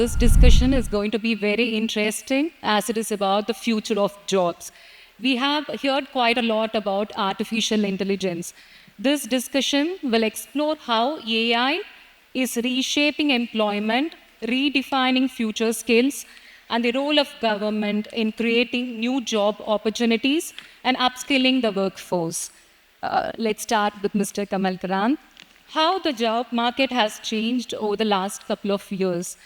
this discussion is going to be very interesting as it is about the future of jobs. We have heard quite a lot about artificial intelligence. This discussion will explore how AI is reshaping employment, redefining future skills, and the role of government in creating new job opportunities and upskilling the workforce. Let's start with Mr. Kamal Karanth. How the job market has changed over the last couple of years.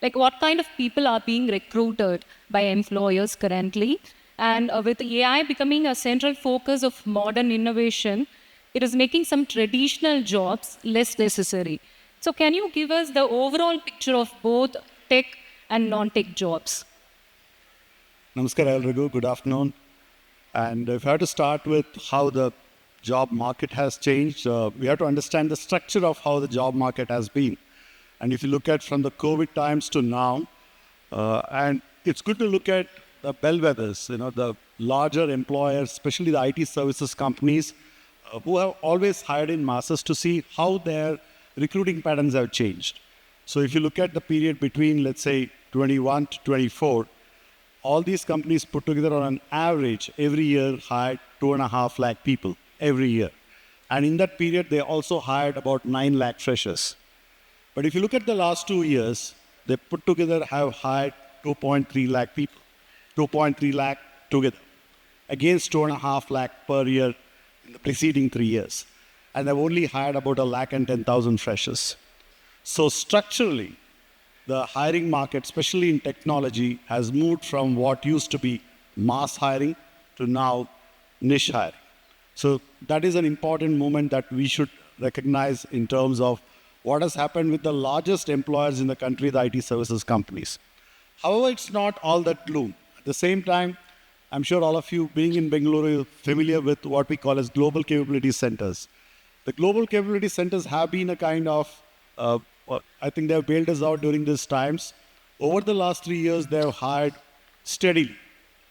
Like what kind of people are being recruited by employers currently? And with AI becoming a central focus of modern innovation, it is making some traditional jobs less necessary. So can you give us the overall picture of both tech and non-tech jobs? Namaskar, Elrigu. Good afternoon. And if I have to start with how the job market has changed, we have to understand the structure of how the job market has been. And if you look at from the COVID times to now, and it's good to look at the bellwethers, the larger employers, especially the IT services companies, who have always hired in masses to see how their recruiting patterns have changed. So if you look at the period between, let's say, 21 to 24, all these companies put together on an average every year hired 2.5 lakh people every year. And in that period, they also hired about 9 lakh freshers. But if you look at the last 2 years, they put together have hired 2.3 lakh people, 2.3 lakh together, against 2.5 lakh per year in the preceding 3 years. And they've only hired about 110,000 freshers. So structurally, the hiring market, especially in technology, has moved from what used to be mass hiring to now niche hiring. So that is an important moment that we should recognize in terms of what has happened with the largest employers in the country, the IT services companies. However, it's not all that gloom. At the same time, I'm sure all of you being in Bengaluru are familiar with what we call as global capability centers. The global capability centers have been a kind of, I think they have bailed us out during these times. Over the last 3 years, they have hired steadily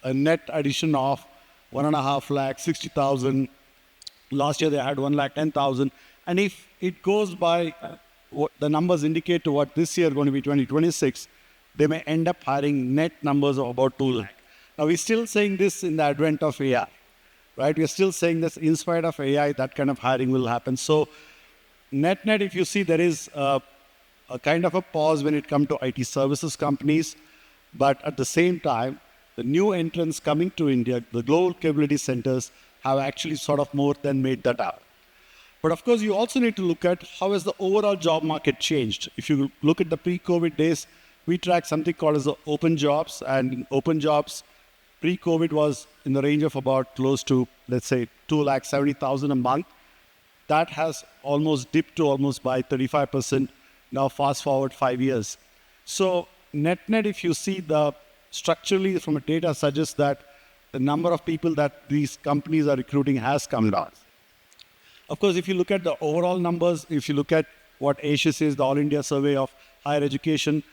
a net addition of 1.5 lakh, 60,000. Last year, they had 110,000. And if it goes by what the numbers indicate to what this year going to be 2026, they may end up hiring net numbers of about 2 lakh. Now, we're still saying this in the advent of AI, right? We're still saying this in spite of AI, that kind of hiring will happen. So net, if you see, there is a kind of a pause when it comes to IT services companies. But at the same time, the new entrants coming to India, the global capability centers, have actually sort of more than made that up. But of course, you also need to look at how has the overall job market changed. If you look at the pre-COVID days, we track something called as the open jobs. And in open jobs, pre-COVID was in the range of about close to, let's say, 270,000 a month. That has almost dipped to almost by 35% now fast forward 5 years. So net, if you see the structurally from a data suggests that the number of people that these companies are recruiting has come down. Of course, if you look at the overall numbers, if you look at what ASIA says, the All India Survey of Higher Education,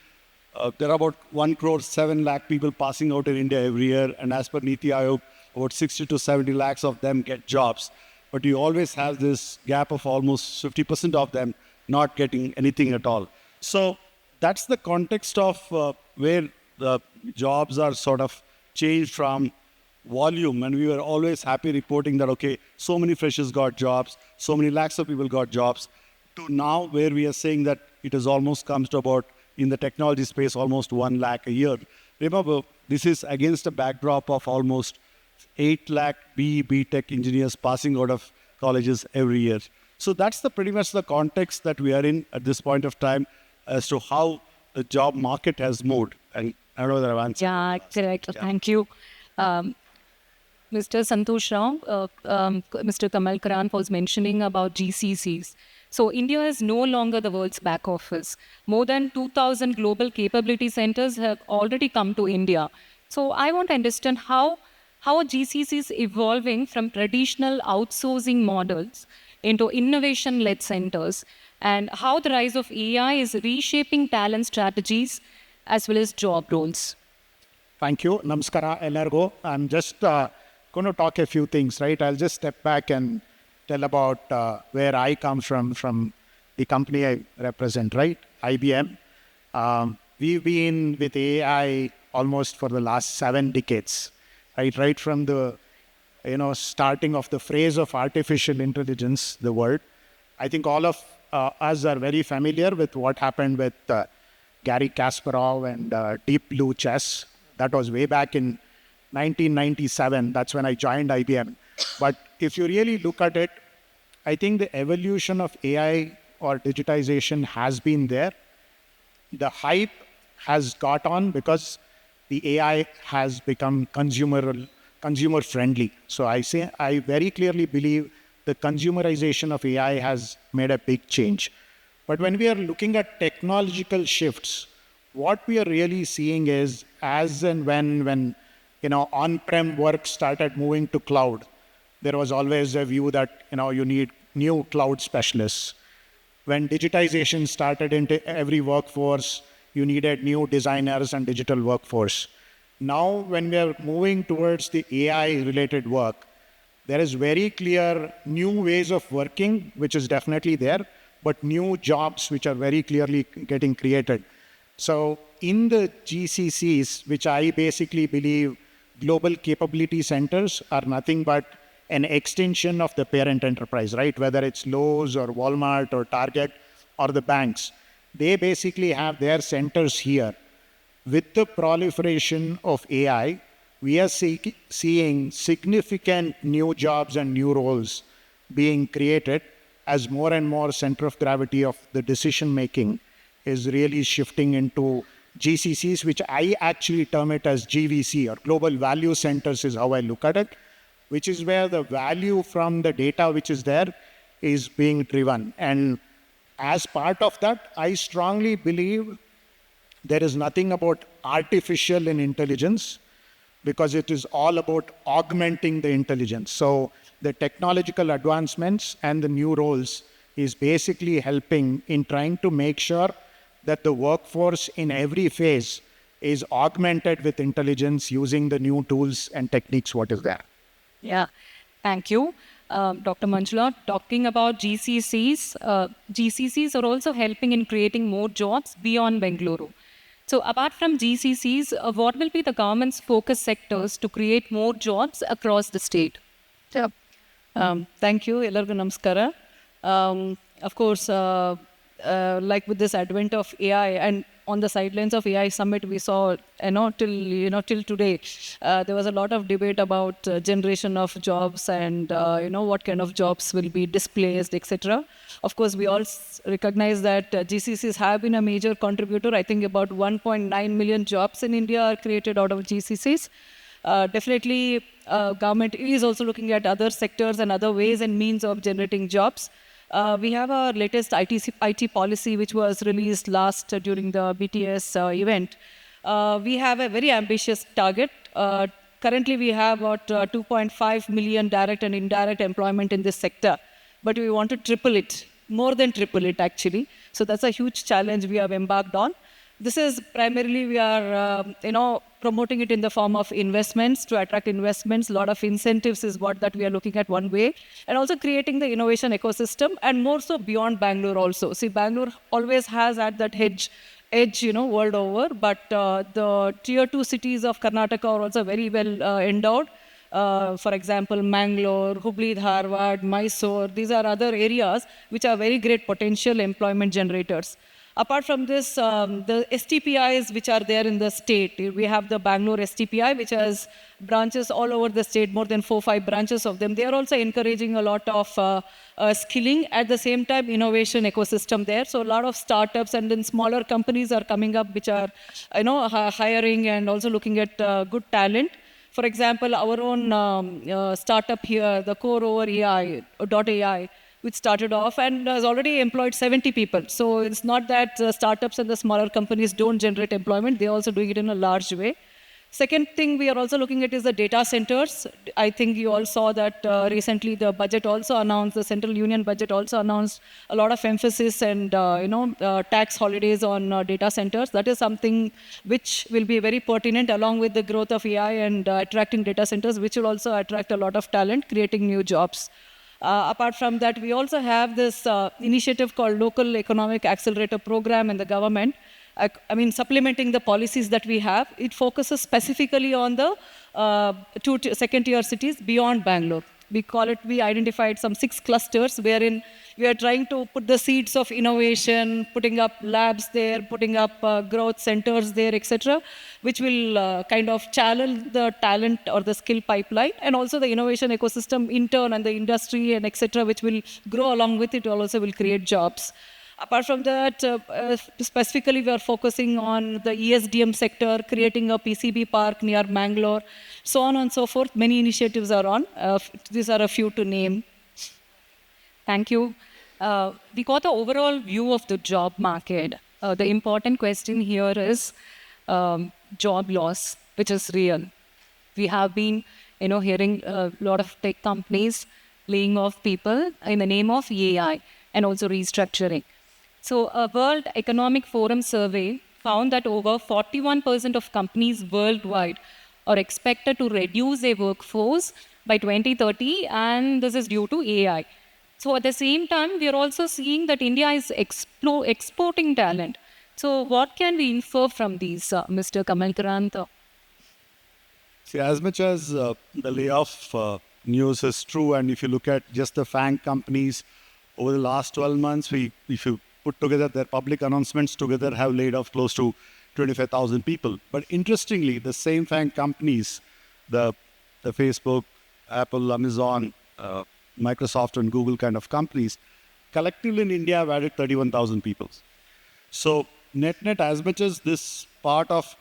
there are about 1 crore 7 lakh people passing out in India every year. And as per Niti Aayog, about 60 to 70 lakhs of them get jobs. But you always have this gap of almost 50% of them not getting anything at all. So that's the context of where the jobs are sort of changed from volume. And we were always happy reporting that, okay, so many freshers got jobs, so many lakhs of people got jobs, to now where we are saying that it has almost comes to about, in the technology space, almost 1 lakh a year. Remember, this is against a backdrop of almost 8 lakh B.Tech engineers passing out of colleges every year. So that's pretty much the context that we are in at this point of time as to how the job market has moved. And I don't know whether I've answered. Yeah, correct. Yeah. Thank you. Mr. Santhosh Rao, Mr. Kamal Karanth was mentioning about GCCs. So India is no longer the world's back office. More than 2,000 global capability centers have already come to India. So I want to understand how are GCCs evolving from traditional outsourcing models into innovation-led centers, and how the rise of AI is reshaping talent strategies as well as job roles. Thank you. Namaskara, Ellargo. I'm just going to talk a few things, right? I'll just step back and tell about where I come from the company I represent, right? IBM. we've been with AI almost for the last 7 decades, right? Right from the starting of the phrase of artificial intelligence, the word. I think all of us are very familiar with what happened with Gary Kasparov and Deep Blue Chess. That was way back in 1997. That's when I joined IBM. But if you really look at it, I think the evolution of AI or digitization has been there. The hype has got on because the AI has become consumer friendly. So I very clearly believe the consumerization of AI has made a big change. But when we are looking at technological shifts, what we are really seeing is as and when on-prem work started moving to cloud, there was always a view that you need new cloud specialists. When digitization started into every workforce, you needed new designers and digital workforce. Now, when we are moving towards the AI-related work, there is very clear new ways of working, which is definitely there, but new jobs which are very clearly getting created. So in the GCCs, which I basically believe global capability centers are nothing but an extension of the parent enterprise, right? Whether it's Lowe's or Walmart or Target or the banks, they basically have their centers here. With the proliferation of AI, we are seeing significant new jobs and new roles being created as more and more center of gravity of the decision making is really shifting into GCCs, which I actually term it as GVC, or Global Value Centers is how I look at it, which is where the value from the data which is there is being driven. And as part of that, I strongly believe there is nothing about artificial intelligence, because it is all about augmenting the intelligence. So the technological advancements and the new roles is basically helping in trying to make sure that the workforce in every phase is augmented with intelligence using the new tools and techniques what is there. Yeah, thank you. Dr. Manjula, talking about GCCs, GCCs are also helping in creating more jobs beyond Bengaluru. So apart from GCCs, what will be the government's focus sectors to create more jobs across the state? Yeah. Thank you. Ellargu namaskara. Of course, like with this advent of AI and on the sidelines of AI summit, we saw, till today, there was a lot of debate about generation of jobs and, what kind of jobs will be displaced, etc. Of course, we all recognize that GCCs have been a major contributor. I think about 1.9 million jobs in India are created out of GCCs. Definitely, government is also looking at other sectors and other ways and means of generating jobs. We have our latest IT policy, which was released last during the BTS event. We have a very ambitious target. Currently, we have about 2.5 million direct and indirect employment in this sector, but we want to triple it, more than triple it actually. So that's a huge challenge we have embarked on. This is primarily, we are, promoting it in the form of investments to attract investments. A lot of incentives is what that we are looking at one way. And also creating the innovation ecosystem, and more so beyond Bangalore also. See, Bangalore always has had that edge, world over. But the tier 2 cities of Karnataka are also very well endowed. For example, Mangalore, Hubli, Dharwad, Mysore, these are other areas which are very great potential employment generators. Apart from this, the STPIs which are there in the state, we have the Bangalore STPI, which has branches all over the state, more than 4-5 branches of them. They are also encouraging a lot of skilling, at the same time innovation ecosystem there. So a lot of startups and then smaller companies are coming up, which are hiring and also looking at good talent. For example, our own startup here, the Core Over AI, which started off and has already employed 70 people. So it's not that startups and the smaller companies don't generate employment, they're also doing it in a large way. Second thing we are also looking at is the data centers. I think you all saw that recently the budget also announced, the Central Union budget also announced a lot of emphasis and tax holidays on data centers. That is something which will be very pertinent along with the growth of AI and attracting data centers, which will also attract a lot of talent, creating new jobs. Apart from that, we also have this initiative called Local Economic Accelerator Program in the government. supplementing the policies that we have. It focuses specifically on the second-tier cities beyond Bangalore. We identified some 6 clusters wherein we are trying to put the seeds of innovation, putting up labs there, putting up growth centers there, etc., which will kind of channel the talent or the skill pipeline, and also the innovation ecosystem in turn, and the industry and etc., which will grow along with it, also will create jobs. Apart from that, specifically we are focusing on the ESDM sector, creating a PCB park near Mangalore, so on and so forth. Many initiatives are on. These are a few to name. Thank you. We got the overall view of the job market. The important question here is job loss, which is real. We have been, hearing a lot of tech companies laying off people in the name of AI and also restructuring. So a World Economic Forum survey found that over 41% of companies worldwide are expected to reduce their workforce by 2030, and this is due to AI. So at the same time, we are also seeing that India is exporting talent. So what can we infer from these, Mr. Kamal, Karanth? See, as much as the layoff news is true, and if you look at just the FANG companies over the last 12 months, if you put together their public announcements together, have laid off close to 25,000 people. But interestingly, the same FANG companies, the Facebook, Apple, Amazon, Microsoft and Google kind of companies, collectively in India have added 31,000 people. So net, as much as this part of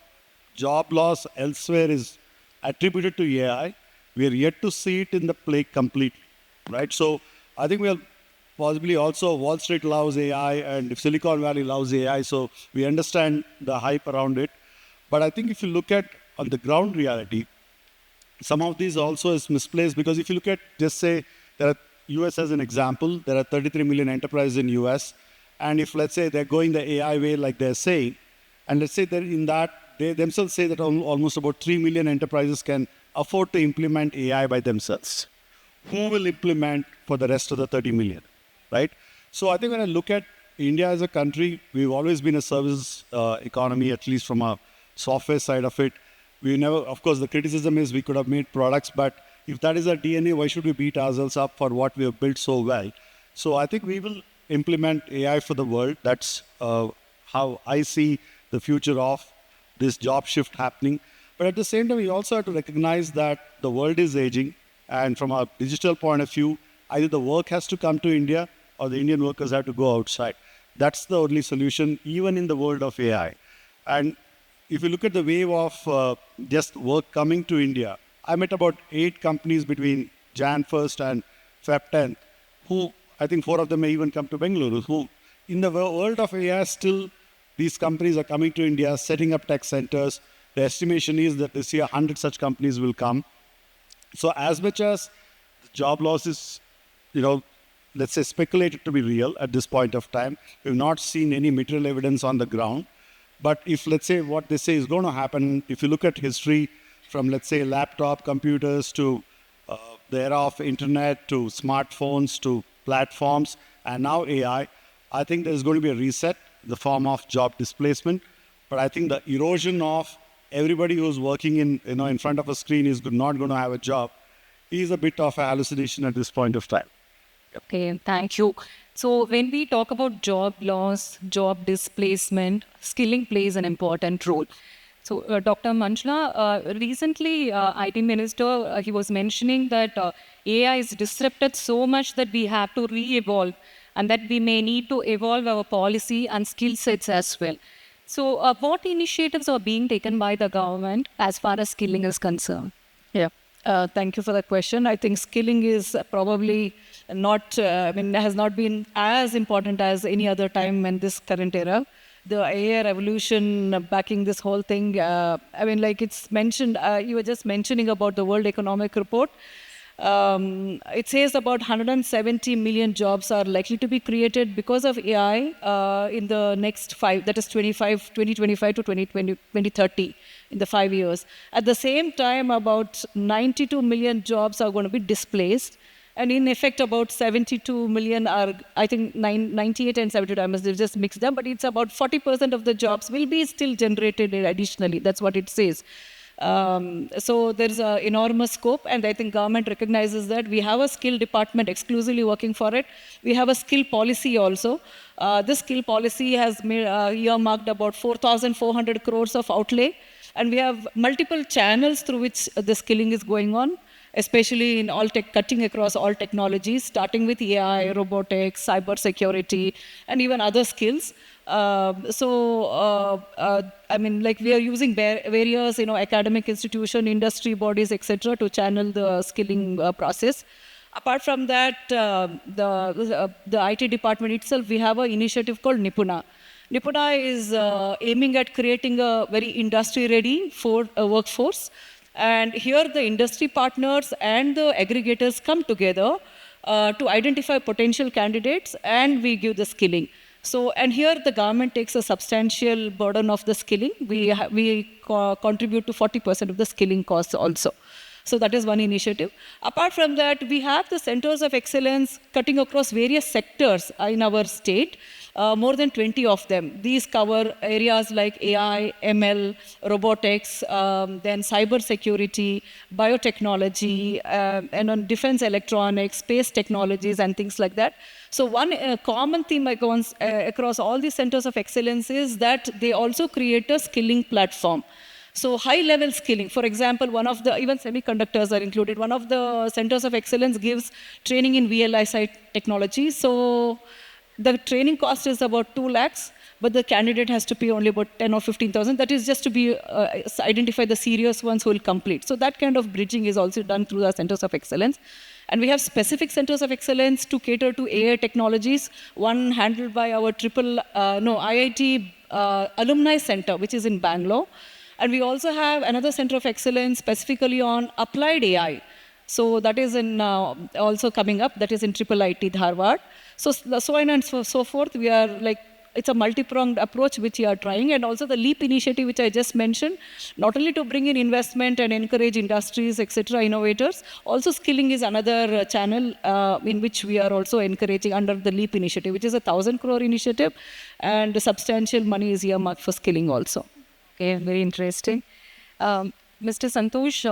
job loss elsewhere is attributed to AI, we are yet to see it in the play completely, right? So I think we'll possibly also Wall Street loves AI and if Silicon Valley loves AI, so we understand the hype around it. But I think if you look at on the ground reality, some of these also is misplaced, because if you look at, just say, there are US as an example, there are 33 million enterprises in US, and if let's say they're going the AI way like they're saying, and let's say they're in that, they themselves say that almost about 3 million enterprises can afford to implement AI by themselves. Who will implement for the rest of the 30 million, right? So I think when I look at India as a country, we've always been a service economy, at least from a software side of it. We never, of course, the criticism is we could have made products, but if that is our DNA, why should we beat ourselves up for what we have built so well? So I think we will implement AI for the world. That's how I see the future of this job shift happening. But at the same time, we also have to recognize that the world is aging. And from a digital point of view, either the work has to come to India or the Indian workers have to go outside. That's the only solution, even in the world of AI. And if you look at the wave of just work coming to India, I met about 8 companies between Jan 1st and Feb 10th, who I think 4 of them may even come to Bengaluru, who in the world of AI still, these companies are coming to India, setting up tech centers. The estimation is that this year 100 such companies will come. So as much as the job loss is, let's say speculated to be real at this point of time, we've not seen any material evidence on the ground. But if, let's say, what they say is going to happen, if you look at history from, let's say, laptop computers to the era of internet to smartphones to platforms and now AI, I think there's going to be a reset in the form of job displacement. But I think the erosion of everybody who's working in front of a screen is not going to have a job is a bit of a hallucination at this point of time. Okay, thank you. So when we talk about job loss, job displacement, skilling plays an important role. So Dr. Manjula, recently IT Minister, he was mentioning that AI is disrupted so much that we have to re-evolve and that we may need to evolve our policy and skill sets as well. So what initiatives are being taken by the government as far as skilling is concerned? Yeah. Thank you for that question. I think skilling is probably not, has not been as important as any other time in this current era. The AI revolution backing this whole thing, like it's mentioned, you were just mentioning about the World Economic Report. It says about 170 million jobs are likely to be created because of AI in the next 5, that is 2025 to 2030, in the 5 years. At the same time, about 92 million jobs are going to be displaced. And in effect, about 72 million are, I think, 98 and 72, I must have just mixed them, but it's about 40% of the jobs will be still generated additionally. That's what it says. So there's an enormous scope, and I think government recognizes that. We have a skill department exclusively working for it. We have a skill policy also. This skill policy has earmarked about 4,400 crores of outlay, and we have multiple channels through which the skilling is going on, especially in all tech, cutting across all technologies, starting with AI, robotics, cyber security, and even other skills. I mean, like we are using various, academic institution, industry bodies, etc., to channel the skilling process. Apart from that, the IT department itself, we have an initiative called Nipuna. Nipuna is aiming at creating a very industry-ready workforce. And here the industry partners and the aggregators come together to identify potential candidates, and we give the skilling. So, and here the government takes a substantial burden of the skilling. We contribute to 40% of the skilling costs also. So that is one initiative. Apart from that, we have the centers of excellence cutting across various sectors in our state, more than 20 of them. These cover areas like AI, ML, robotics, then cyber security, biotechnology, and on defense electronics, space technologies, and things like that. So one common theme across all these centers of excellence is that they also create a skilling platform. So high-level skilling, for example, even semiconductors are included. One of the centers of excellence gives training in VLSI technology. So the training cost is about 2 lakhs, but the candidate has to pay only about 10 or 15,000. That is just to be identify the serious ones who will complete. So that kind of bridging is also done through the centers of excellence. And we have specific centers of excellence to cater to AI technologies. One handled by our IIT Alumni Center, which is in Bangalore. And we also have another center of excellence specifically on applied AI. So that is also coming up. That is in IIIT Dharwad. So on and so forth. We are it's a multi-pronged approach which we are trying, and also the LEAP initiative, which I just mentioned, not only to bring in investment and encourage industries, etc., innovators, also skilling is another channel in which we are also encouraging under the LEAP initiative, which is a 1,000 crore initiative, and substantial money is earmarked for skilling also. Okay, very interesting. Mr. Santhosh,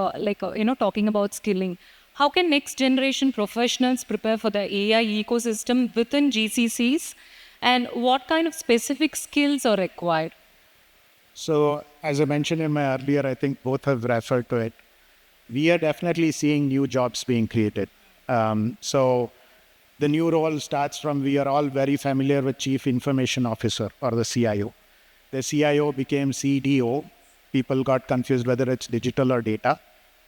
talking about skilling, how can next generation professionals prepare for the AI ecosystem within GCCs, and what kind of specific skills are required? So, as I mentioned in my earlier, I think both have referred to it. We are definitely seeing new jobs being created. So, the new role starts from, we are all very familiar with Chief Information Officer or the CIO. The CIO became CDO. People got confused whether it's digital or data,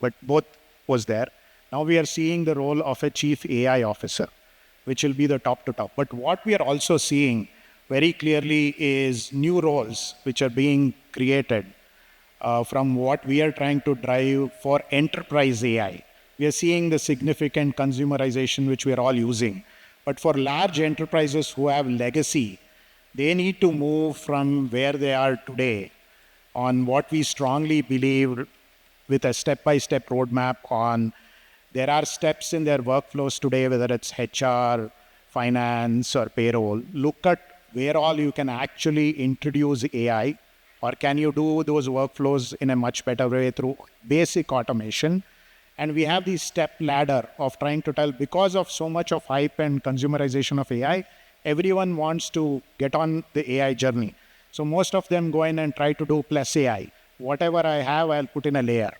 but both was there. Now we are seeing the role of a Chief AI Officer, which will be the top to top. But what we are also seeing very clearly is new roles which are being created from what we are trying to drive for enterprise AI. We are seeing the significant consumerization which we are all using. But for large enterprises who have legacy, they need to move from where they are today on what we strongly believe with a step-by-step roadmap on. There are steps in their workflows today, whether it's HR, finance, or payroll. Look at where all you can actually introduce AI, or can you do those workflows in a much better way through basic automation. And we have this step ladder of trying to tell, because of so much of hype and consumerization of AI, everyone wants to get on the AI journey. So most of them go in and try to do plus AI. Whatever I have, I'll put in a layer.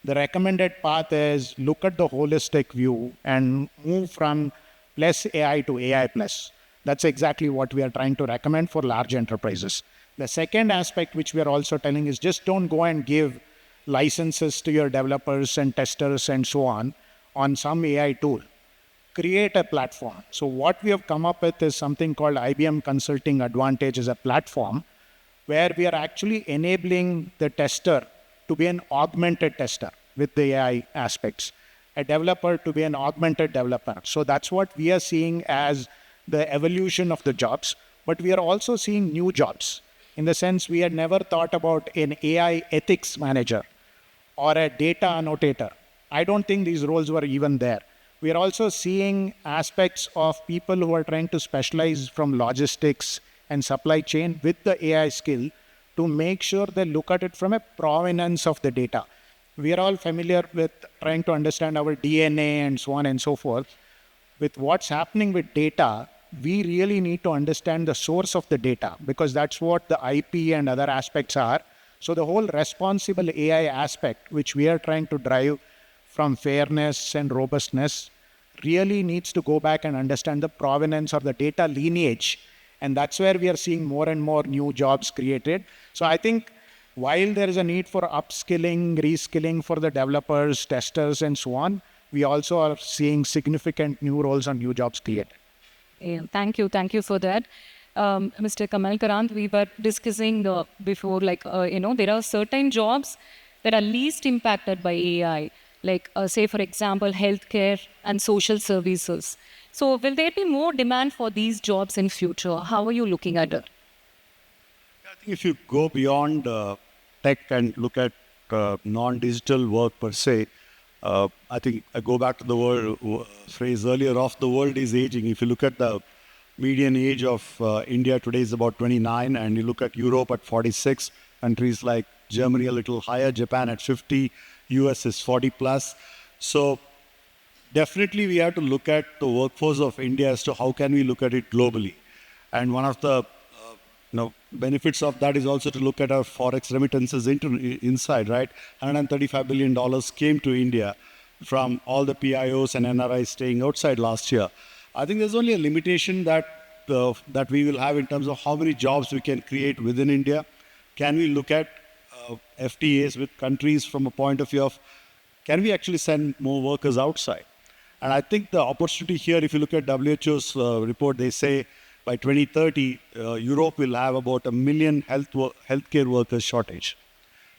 The recommended path is look at the holistic view and move from plus AI to AI plus. That's exactly what we are trying to recommend for large enterprises. The second aspect which we are also telling is just don't go and give licenses to your developers and testers and so on some AI tool. Create a platform. So what we have come up with is something called IBM Consulting Advantage as a platform, where we are actually enabling the tester to be an augmented tester with the AI aspects, a developer to be an augmented developer. So that's what we are seeing as the evolution of the jobs, but we are also seeing new jobs. In the sense, we had never thought about an AI ethics manager or a data annotator. I don't think these roles were even there. we are also seeing aspects of people who are trying to specialize from logistics and supply chain with the AI skill to make sure they look at it from a provenance of the data. We are all familiar with trying to understand our DNA and so on and so forth. With what's happening with data, we really need to understand the source of the data, because that's what the IP and other aspects are. So the whole responsible AI aspect, which we are trying to drive from fairness and robustness, really needs to go back and understand the provenance or the data lineage. And that's where we are seeing more and more new jobs created. So I think while there is a need for upskilling, reskilling for the developers, testers, and so on, we also are seeing significant new roles and new jobs created. Yeah, thank you for that. Mr. Kamal, Karanth, we were discussing before, there are certain jobs that are least impacted by AI, like say, for example, healthcare and social services. So will there be more demand for these jobs in future? How are you looking at it? I think if you go beyond tech and look at non-digital work per se, I think I go back to the phrase earlier of the world is aging. If you look at the median age of India today is about 29, and you look at Europe at 46, countries like Germany a little higher, Japan at 50, US is 40 plus. So definitely we have to look at the workforce of India as to how can we look at it globally. And one of the benefits of that is also to look at our forex remittances inside, right? $135 billion came to India from all the PIOs and NRIs staying outside last year. I think there's only a limitation that we will have in terms of how many jobs we can create within India. Can we look at FTAs with countries from a point of view of, can we actually send more workers outside? And I think the opportunity here, if you look at WHO's report, they say by 2030, Europe will have about 1 million healthcare workers shortage.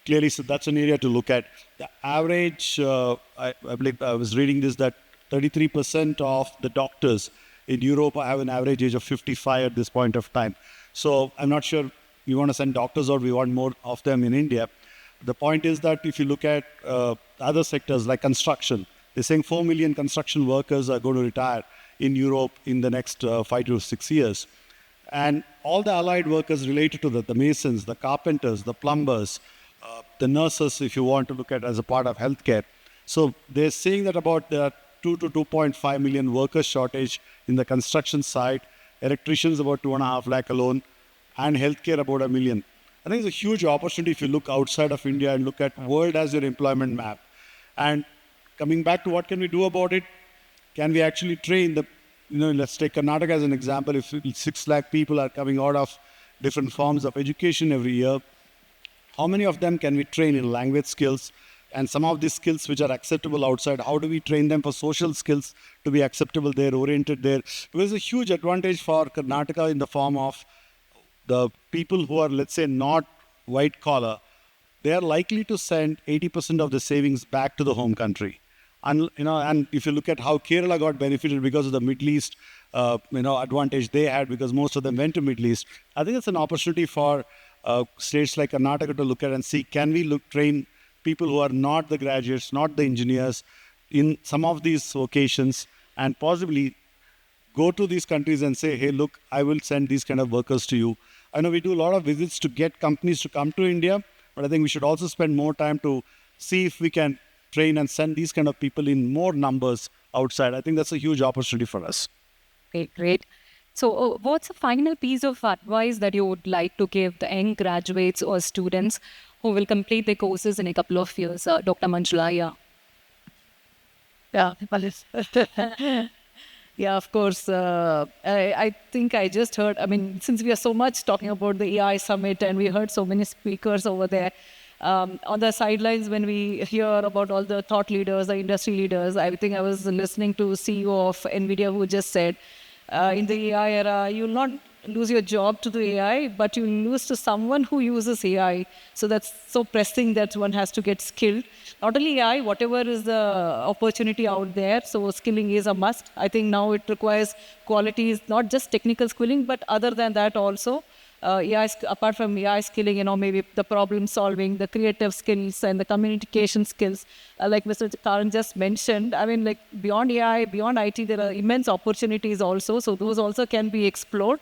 Clearly, so that's an area to look at. The average, I believe I was reading this, that 33% of the doctors in Europe have an average age of 55 at this point of time. So I'm not sure we want to send doctors or we want more of them in India. The point is that if you look at other sectors like construction, they're saying 4 million construction workers are going to retire in Europe in the next 5 to 6 years. And all the allied workers related to that, the masons, the carpenters, the plumbers, the nurses, if you want to look at as a part of healthcare. So they're saying that about 2 to 2.5 million workers shortage in the construction side, electricians about 2.5 lakh alone, and healthcare about 1 million. I think it's a huge opportunity if you look outside of India and look at world as your employment map. And coming back to what can we do about it? Can we actually train let's take Karnataka as an example. If 6 lakh people are coming out of different forms of education every year, how many of them can we train in language skills? And some of these skills which are acceptable outside, how do we train them for social skills to be acceptable there, oriented there? There's a huge advantage for Karnataka in the form of the people who are, let's say, not white collar. They are likely to send 80% of the savings back to the home country. And if you look at how Kerala got benefited because of the Middle East, advantage they had because most of them went to Middle East. I think it's an opportunity for states like Karnataka to look at and see, can we train people who are not the graduates, not the engineers in some of these vocations, and possibly go to these countries and say, hey, look, I will send these kind of workers to you. I know we do a lot of visits to get companies to come to India, but I think we should also spend more time to see if we can train and send these kind of people in more numbers outside. I think that's a huge opportunity for us. Okay, great. So what's the final piece of advice that you would like to give the young graduates or students who will complete their courses in a couple of years? Dr. Manjula, Yeah, of course. I think I just heard, since we are so much talking about the AI summit and we heard so many speakers over there, on the sidelines when we hear about all the thought leaders, the industry leaders, I think I was listening to CEO of NVIDIA who just said, in the AI era, you'll not lose your job to the AI, but you'll lose to someone who uses AI. So that's so pressing that one has to get skilled. Not only AI, whatever is the opportunity out there, so skilling is a must. I think now it requires qualities, not just technical skilling, but other than that also. apart from AI skilling, maybe the problem solving, the creative skills and the communication skills, like Mr. Karan just mentioned. I mean, like beyond AI, beyond IT, there are immense opportunities also. So those also can be explored.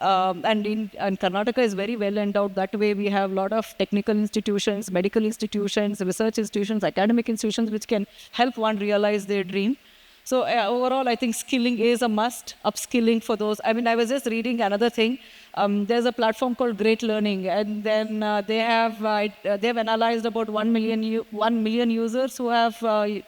And Karnataka is very well endowed. That way, we have a lot of technical institutions, medical institutions, research institutions, academic institutions, which can help one realize their dream. So overall, I think skilling is a must, upskilling for those. I mean, I was just reading another thing. There's a platform called Great Learning, and then they've analyzed about 1 million users who have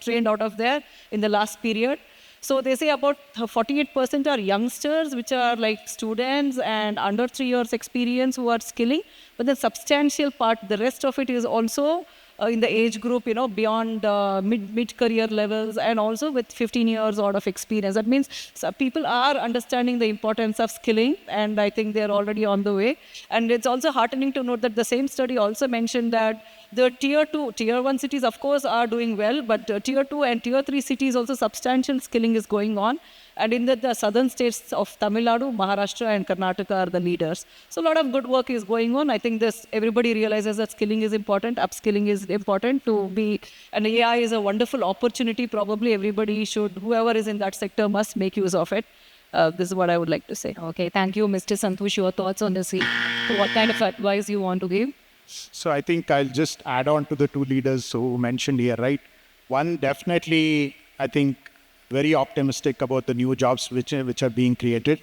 trained out of there in the last period. So they say about 48% are youngsters, which are like students and under 3 years experience who are skilling. But the substantial part, the rest of it is also in the age group, beyond mid-career levels and also with 15 years out of experience. That means people are understanding the importance of skilling, and I think they're already on the way. And it's also heartening to note that the same study also mentioned that the tier 2, tier 1 cities, of course, are doing well, but tier 2 and tier 3 cities also substantial skilling is going on. And in the southern states of Tamil Nadu, Maharashtra and Karnataka are the leaders. So a lot of good work is going on. I think everybody realizes that skilling is important, upskilling is important to be, and AI is a wonderful opportunity. Probably everybody should, whoever is in that sector must make use of it. This is what I would like to say. Okay, thank you, Mr. Santhosh. Your thoughts on this? What kind of advice you want to give? So I think I'll just add on to the two leaders who mentioned here, right? One, definitely, I think, very optimistic about the new jobs which are being created.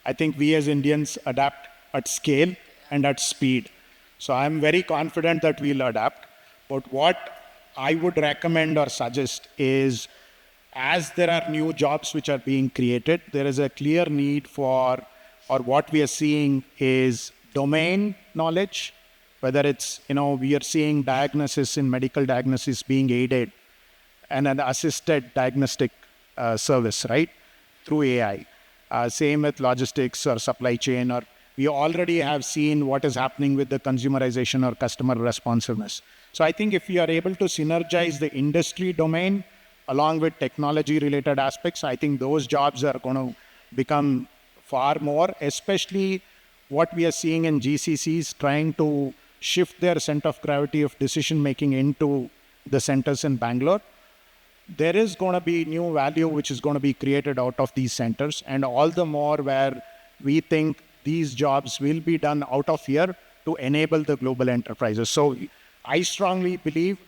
I think we as Indians adapt at scale and at speed. So I'm very confident that we'll adapt. But what I would recommend or suggest is, as there are new jobs which are being created, there is a clear need for, or what we are seeing is domain knowledge, whether it's, we are seeing diagnosis in medical diagnosis being aided and an assisted diagnostic service, right, through AI. Same with logistics or supply chain, or we already have seen what is happening with the consumerization or customer responsiveness. So I think if we are able to synergize the industry domain along with technology related aspects, I think those jobs are going to become far more, especially what we are seeing in GCCs trying to shift their center of gravity of decision making into the centers in Bangalore. There is going to be new value which is going to be created out of these centers, and all the more where we think these jobs will be done out of here to enable the global enterprises. So I strongly believe,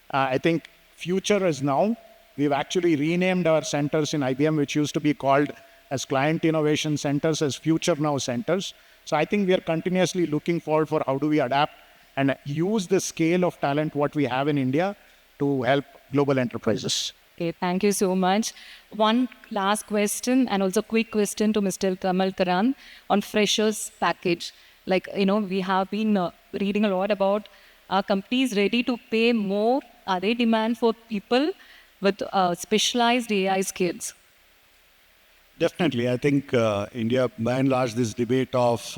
I think future is now. We've actually renamed our centers in IBM, which used to be called as Client Innovation Centers, as Future Now Centers. So I think we are continuously looking forward for how do we adapt and use the scale of talent what we have in India to help global enterprises. Okay, thank you so much. One last question and also quick question to Mr. Kamal Karanth on freshers package. Like, we have been reading a lot about are companies ready to pay more? Are they demand for people with specialized AI skills? Definitely. I think India, by and large, this debate of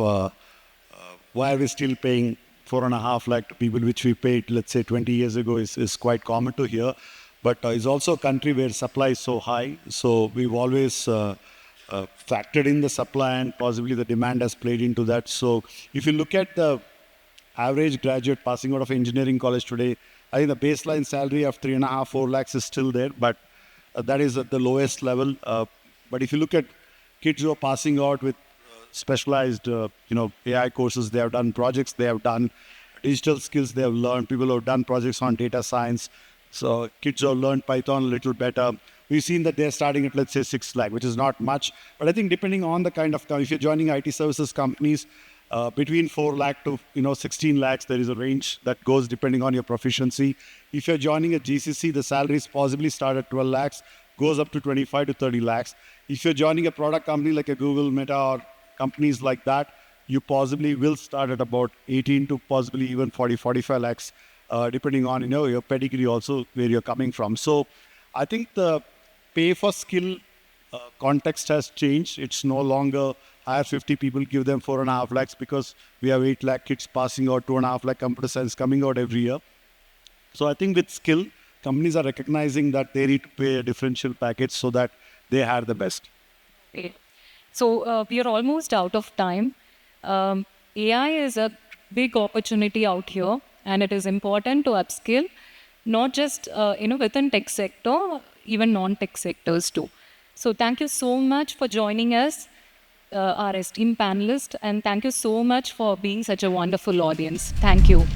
why are we still paying 4.5 lakh to people, which we paid, let's say, 20 years ago, is quite common to hear. But it's also a country where supply is so high. So we've always factored in the supply, and possibly the demand has played into that. So if you look at the average graduate passing out of engineering college today, I think the baseline salary of 3.5, 4 lakhs is still there, but that is at the lowest level. But if you look at kids who are passing out with specialized, AI courses, they have done projects, they have done digital skills, they have learned, people who have done projects on data science. So kids who have learned Python a little better. We've seen that they're starting at, let's say, 6 lakh, which is not much. But I think depending on the kind of, if you're joining IT services companies, between 4 lakh to 16 lakhs, there is a range that goes depending on your proficiency. If you're joining a GCC, the salaries possibly start at 12 lakhs, goes up to 25 to 30 lakhs. If you're joining a product company like a Google, Meta, or companies like that, you possibly will start at about 18 to possibly even 40, 45 lakhs, depending on your pedigree also, where you're coming from. So I think the pay for skill context has changed. It's no longer hire 50 people, give them 4.5 lakhs, because we have 8 lakh kids passing out, 2.5 lakh computer science coming out every year. So I think with skill, companies are recognizing that they need to pay a differential package so that they hire the best. Okay. So we are almost out of time. AI is a big opportunity out here, and it is important to upskill, not just within tech sector, even non-tech sectors too. So thank you so much for joining us, our esteemed panelists, and thank you so much for being such a wonderful audience. Thank you.